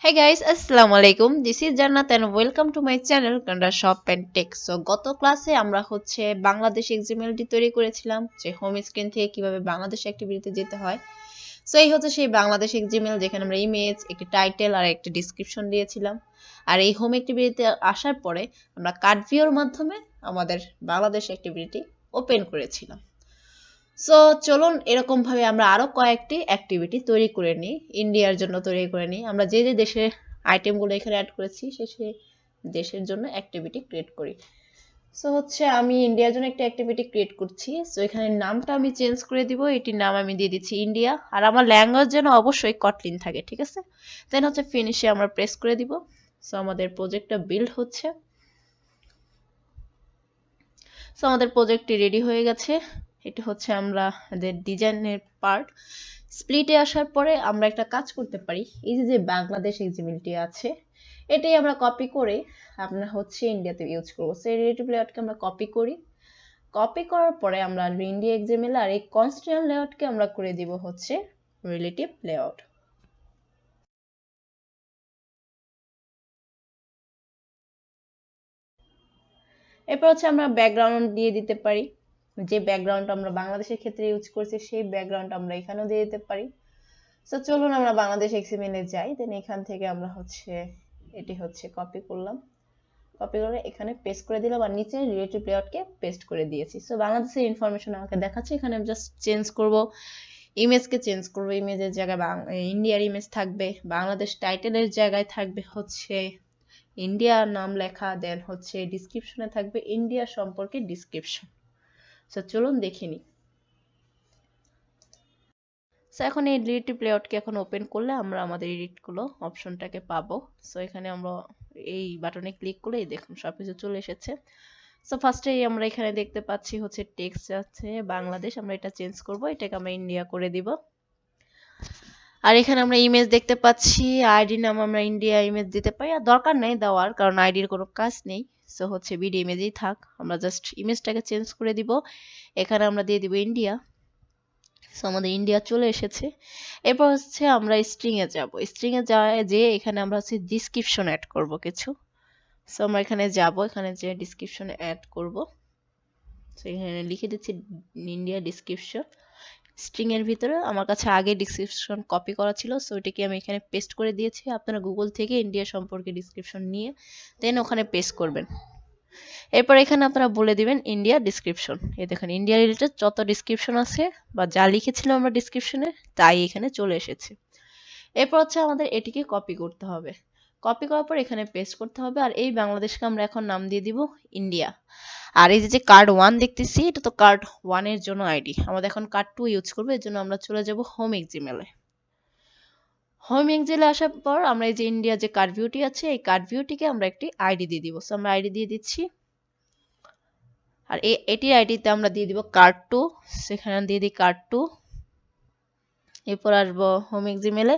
Hey guys, Assalamualaikum. This is Jannat and welcome to my channel Kanda Shop and Tech. So গত ক্লাসে আমরা বাংলাদেশ এক্সএমএলটি তৈরি করেছিলাম যে হোম স্ক্রিন থেকে কিভাবে বাংলাদেশ অ্যাক্টিভিটিতে যেতে হয়। সো এই সেই বাংলাদেশ এক্সএমএল যেখানে আমরা ইমেজ, একটি টাইটেল আর একটি ডেসক্রিপশন দিয়েছিলাম। আর এই হোম অ্যাক্টিভিটিতে আসার পরে আমরা কার্ড ভিউর মাধ্যমে আমাদের বাংলাদেশ অ্যাক্টিভিটি ওপেন করেছিলাম। সো চলুন এরকম ভাবে আমরা আরো কয়েকটি অ্যাক্টিভিটি তৈরি করে নিই, ইন্ডিয়ার জন্য তৈরি করে নিই। আমরা যে যে দেশের আইটেমগুলো এখানে অ্যাড করেছি সেই দেশের জন্য অ্যাক্টিভিটি ক্রিয়েট করি। সো আমি ইন্ডিয়ার জন্য একটা অ্যাক্টিভিটি ক্রিয়েট করছি। সো এখানে নামটা আমি চেঞ্জ করে দিব, এটির নাম আমি দিয়ে দিচ্ছি ইন্ডিয়া। আর আমার ল্যাঙ্গুয়েজ যেন অবশ্যই কটলিন থাকে, ঠিক আছে। দেন ফিনিশে আমরা প্রেস করে দিব। সো আমাদের প্রজেক্টটা বিল্ড হচ্ছে। সো আমাদের প্রজেক্টটি রেডি হয়ে গেছে। এটা আমাদের ডিজাইনের পার্ট। স্প্লিটে আসার পরে আমরা একটা কাজ করতে পারি, এই যে বাংলাদেশ এক্সএমএলটি আছে এটাই আমরা কপি করে আমরা ইন্ডিয়াতে ইউজ করব। সো এই রিলেটিভ লেআউটকে আমরা কপি করি। কপি করার পরে আমরা ইন্ডিয়া এক্সএমএল আর এই কনস্ট্যান্ট লেআউটকে আমরা করে দিব রিলেটিভ লেআউট। এরপর আমরা ব্যাকগ্রাউন্ড দিয়ে দিতে পারি, যে ব্যাকগ্রাউন্ড আমরা বাংলাদেশের ক্ষেত্রে ইউজ করছি সেই ব্যাকগ্রাউন্ড আমরা এখানেও দিয়ে দিতে পারি। সো চলুন আমরা বাংলাদেশ এক্সএমএল এ যাই। দেন এখান থেকে আমরা এটি কপি করলাম, কপি করে এখানে পেস্ট করে দিলাম আর নিচে রিলেটিভ লেআউটকে পেস্ট করে দিয়েছি। সো বাংলাদেশের ইনফরমেশন আমাকে দেখাচ্ছে। এখানে আমি জাস্ট চেঞ্জ করব, ইমেজকে চেঞ্জ করব। ইমেজের জায়গায় ইন্ডিয়ার ইমেজ থাকবে, বাংলাদেশ টাইটেলের জায়গায় থাকবে ইন্ডিয়া নাম লেখা, দেন ডিসক্রিপশনে থাকবে ইন্ডিয়া সম্পর্কে ডিসক্রিপশন। সো চলুন দেখে নিই। সো এখন এই রিলেটিভ লেআউটকে এখন ওপেন করলে আমরা আমাদের এডিটগুলো অপশনটাকে পাবো। সো এখানে আমরা এই বাটনে ক্লিক করলে দেখুন সবকিছু চলে এসেছে। সো ফার্স্টেই আমরা এখানে দেখতে পাচ্ছি টেক্সট আছে বাংলাদেশ, আমরা এটা চেঞ্জ করব, এটাকে আমরা ইন্ডিয়া করে দিব। আর এখানে আমরা ইমেজ দেখতে পাচ্ছি, আইডি নাম আমরা ইন্ডিয়া ইমেজ দিতে পারি, আর দরকার নেই দেওয়ার, কারণ আইডির কোনো কাজ নেই। সো বিডি ইমেজই থাক, আমরা জাস্ট ইমেজটাকে চেঞ্জ করে দিব। এখানে আমরা দিয়ে দিব ইন্ডিয়া। সো আমাদের ইন্ডিয়া চলে এসেছে। এরপর আমরা স্ট্রিং এ যাব। স্ট্রিং এ যে এখানে আমরা ডেসক্রিপশন অ্যাড করব কিছু। সো আমরা এখানে যাব, এখানে যে ডেসক্রিপশন অ্যাড করব। সো এখানে লিখে দিচ্ছি ইন্ডিয়া ডেসক্রিপশন। স্ট্রিং এর ভিতরে আমার কাছে আগে ডেসক্রিপশন কপি করা ছিল, সো এটাকে আমি এখানে পেস্ট করে দিয়েছি। আপনারা গুগল থেকে ইন্ডিয়া সম্পর্কে ডেসক্রিপশন নিয়ে দেন ওখানে পেস্ট করবেন। এরপর এখানে আপনারা বলে দিবেন ইন্ডিয়া ডেসক্রিপশন। এই দেখেন ইন্ডিয়া রিলেটেড যত ডেসক্রিপশন আছে বা যা লিখেছিলাম আমরা ডেসক্রিপশনে তাই এখানে চলে এসেছে। এরপর আমাদের এটিকে কপি করতে হবে। কপি করার পর এখানে পেস্ট করতে হবে। আর এই বাংলাদেশকে আমরা এখন নাম দিয়ে দিব ইন্ডিয়া। আর এই যে কার্ড 1 দেখতেছি, এটা তো কার্ড 1 এর জন্য আইডি। আমাদের এখন কার্ড 2 ইউজ করব, এর জন্য আমরা চলে যাব হোম এক্সএমএল এ। হোম এক্সএমএল এ আসার পর আমরা এই যে ইন্ডিয়া যে কার্ড ভিউটি আছে এই কার্ড ভিউটিকে আমরা একটি আইডি দিয়ে দিব। সো আমরা আইডি দিয়ে দিচ্ছি। আর এটির আইডিতে আমরা দিয়ে দিব কার্ড 2, সেখানে দিয়ে দিই কার্ড 2। এরপর আসবো হোম এক্সএমএল এ।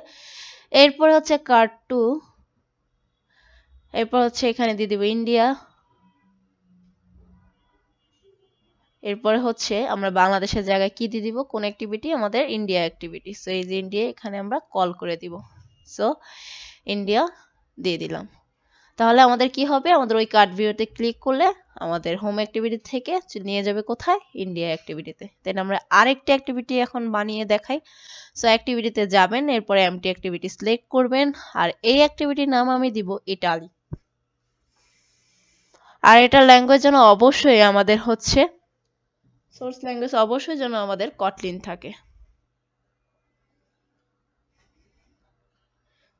এরপর কার্ড 2, এরপর এখানে দিয়ে দিব ইন্ডিয়া। এরপরে আমরা বাংলাদেশের জায়গায় কি দিয়ে দিব, কোন অ্যাক্টিভিটি, আমাদের ইন্ডিয়া অ্যাক্টিভিটি। সো এই যে ইন্ডিয়া এখানে আমরা কল করে দিব। সো ইন্ডিয়া দিয়ে দিলাম। তাহলে আমাদের কি হবে, আমাদের ওই কার্ড ভিউতে ক্লিক করলে আমাদের হোম অ্যাক্টিভিটি থেকে নিয়ে যাবে কোথায়, ইন্ডিয়া অ্যাক্টিভিটিতে। দেন আমরা আরেকটি অ্যাক্টিভিটি এখন বানিয়ে দেখাই। সো অ্যাক্টিভিটিতে যাবেন, এরপরে এমটি অ্যাক্টিভিটি সিলেক্ট করবেন। আর এই অ্যাক্টিভিটির নাম আমি দিব ইটালি। আর এটার ল্যাঙ্গুয়েজ যেন অবশ্যই আমাদের সোর্স ল্যাঙ্গুয়েজ অবশ্যই যেন আমাদের কটলিন থাকে।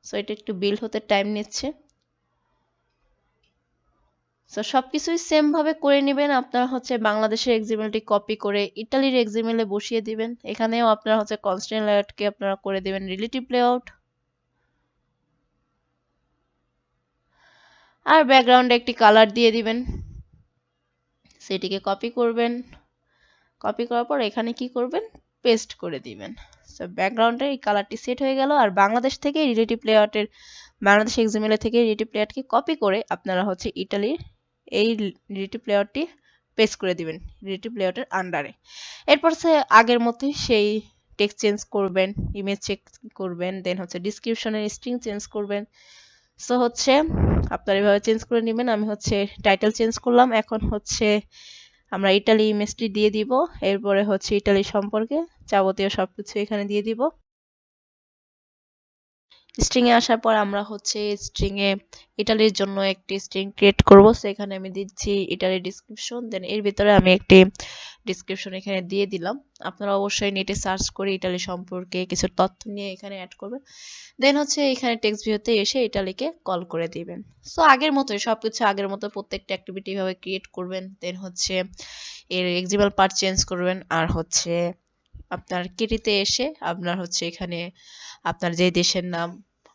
সো এটা একটু বিল্ড হতে টাইম নিচ্ছে। সো সবকিছুই সেম ভাবে করে নেবেন। আপনারা বাংলাদেশের এক্সএমএলটি কপি করে ইতালির এক্সএমএল এ বসিয়ে দিবেন। এখানেও আপনারা কনস্ট্যান্ট লেআউটকে আপনারা করে দিবেন রিলেটিভ লেআউট। আর ব্যাকগ্রাউন্ডে একটি কালার দিয়ে দিবেন। সেটিকে কপি করবেন। কপি করার পর এখানে কি করবেন, পেস্ট করে দিবেন। সো ব্যাকগ্রাউন্ডে এই কালারটি সেট হয়ে গেল। আর বাংলাদেশ থেকে রিলেটিভ লেআউটের, বাংলাদেশ এক্সএমএল থেকে রিলেটিভ লেআউটকে কপি করে আপনারা ইটালির এই রিলেটিভ লেআউটটি পেস্ট করে দিবেন রিলেটিভ লেআউটের আন্ডারে। এরপর আগের মতোই সেই টেক্সট চেঞ্জ করবেন, ইমেজ চেক করবেন, দেন হচ্ছে ডিসক্রিপশনের স্ট্রিং চেঞ্জ করবেন। সো হচ্ছে আপনারা এভাবে চেঞ্জ করে নেবেন। আমি হচ্ছে টাইটেল চেঞ্জ করলাম, এখন হচ্ছে আমরা ইটালি ইমেজটি দিয়ে দিব, এরপরে হচ্ছে ইটালি সম্পর্কে যাবতীয় সবকিছু এখানে দিয়ে দিব। স্ট্রিং এ আসার পর আমরা হচ্ছে স্ট্রিং এ ইটালির জন্য একটি স্ট্রিং ক্রিয়েট করব। সেখানে আমি দিচ্ছি ইটালি ডিসক্রিপশন, দেন এর ভিতরে আমি একটি ডিসক্রিপশন এখানে দিয়ে দিলাম। আপনারা অবশ্যই নেটে সার্চ করে ইটালি সম্পর্কে কিছু তথ্য নিয়ে এখানে অ্যাড করবেন। দেন হচ্ছে এখানে টেক্সট ভিউতে এসে ইটালিকে কল করে দিবেন। সো আগের মতোই সবকিছু আগের মতো প্রত্যেকটা অ্যাক্টিভিটি ভাবে ক্রিয়েট করবেন। দেন হচ্ছে এর এক্সিমাল পার্ট চেঞ্জ করবেন, আর হচ্ছে আপনার কিটিতে এসে আপনার হচ্ছে এখানে আপনার যে দেশের নাম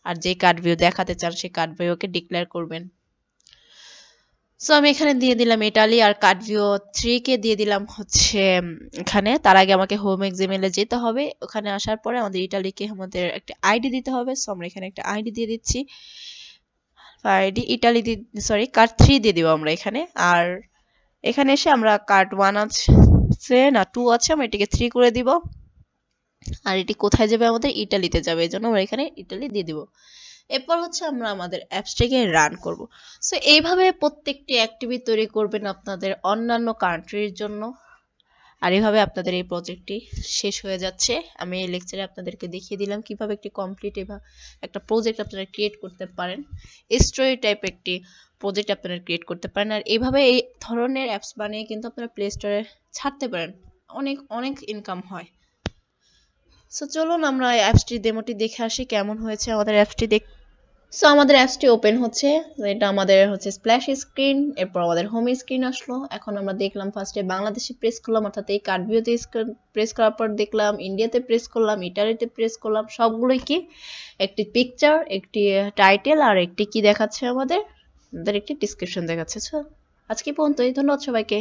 আর যে কার্ড ভিউ দেখাতে চান সেই কার্ড ভিউকে ডিক্লেয়ার করবেন। সো আমি এখানে দিয়ে দিলাম ইটালি, আর কার্ড ভিউ 3 কে দিয়ে দিলাম হচ্ছে এখানে। তার আগে আমাকে হোম এক্সএমএল এ যেতে হবে, ওখানে আসার পরে আমাদের ইটালিকে আমাদের একটা আইডি দিতে হবে। সো আমরা এখানে একটা আইডি দিয়ে দিচ্ছি, আইডি ইটালি সরি কার্ড 3 দিয়ে দিব আমরা এখানে। আর এখানে এসে আমরা কার্ড 1 আছে না 2 আছে, আমরা এটাকে 3 করে দিব। আর এটি কোথায় যাবে? আমাদের ইটালিতে যাবে, এই জন্য আমরা এখানে ইটালি দিয়ে দিব। এরপর হচ্ছে আমরা আমাদের অ্যাপসটিকে রান করব। সো এইভাবে প্রত্যেকটি অ্যাক্টিভিটি তৈরি করবেন আপনাদের অন্যান্য কান্ট্রির জন্য। আর এইভাবে আপনাদের এই প্রজেক্টটি শেষ হয়ে যাচ্ছে। আমি এই লেকচারে আপনাদেরকে দেখিয়ে দিলাম কিভাবে একটি কমপ্লিট একটা প্রজেক্ট আপনারা ক্রিয়েট করতে পারেন। স্টোরি টাইপ একটি প্রজেক্ট আপনারা ক্রিয়েট করতে পারেন। আর এইভাবে এই ধরনের অ্যাপস বানিয়ে কিন্তু আপনারা প্লে স্টোরে ছাড়তে পারেন, অনেক অনেক ইনকাম হয়। সো চলুন আমরা অ্যাপসটির ডেমোটি দেখে আসি কেমন হয়েছে আমাদের অ্যাপসটি দেখ। সো আমাদের অ্যাপসটি ওপেন হচ্ছে, এটা আমাদের হচ্ছে স্প্ল্যাশ স্ক্রিন, এরপর আমাদের হোম স্ক্রিন আসলো। এখন আমরা দেখলাম ফার্স্টে বাংলাদেশে প্রেস করলাম, অর্থাৎ এই কার্ড ভিউতে প্রেস করার পর দেখলাম ইন্ডিয়াতে প্রেস করলাম, ইটালিতে প্রেস করলাম, সবগুলোই কি একটি পিকচার, একটি টাইটেল, আর একটি কি দেখাচ্ছে আমাদের একটি ডিসক্রিপশন দেখাচ্ছে। আজকে পর্যন্তই, ধন্যবাদ সবাইকে।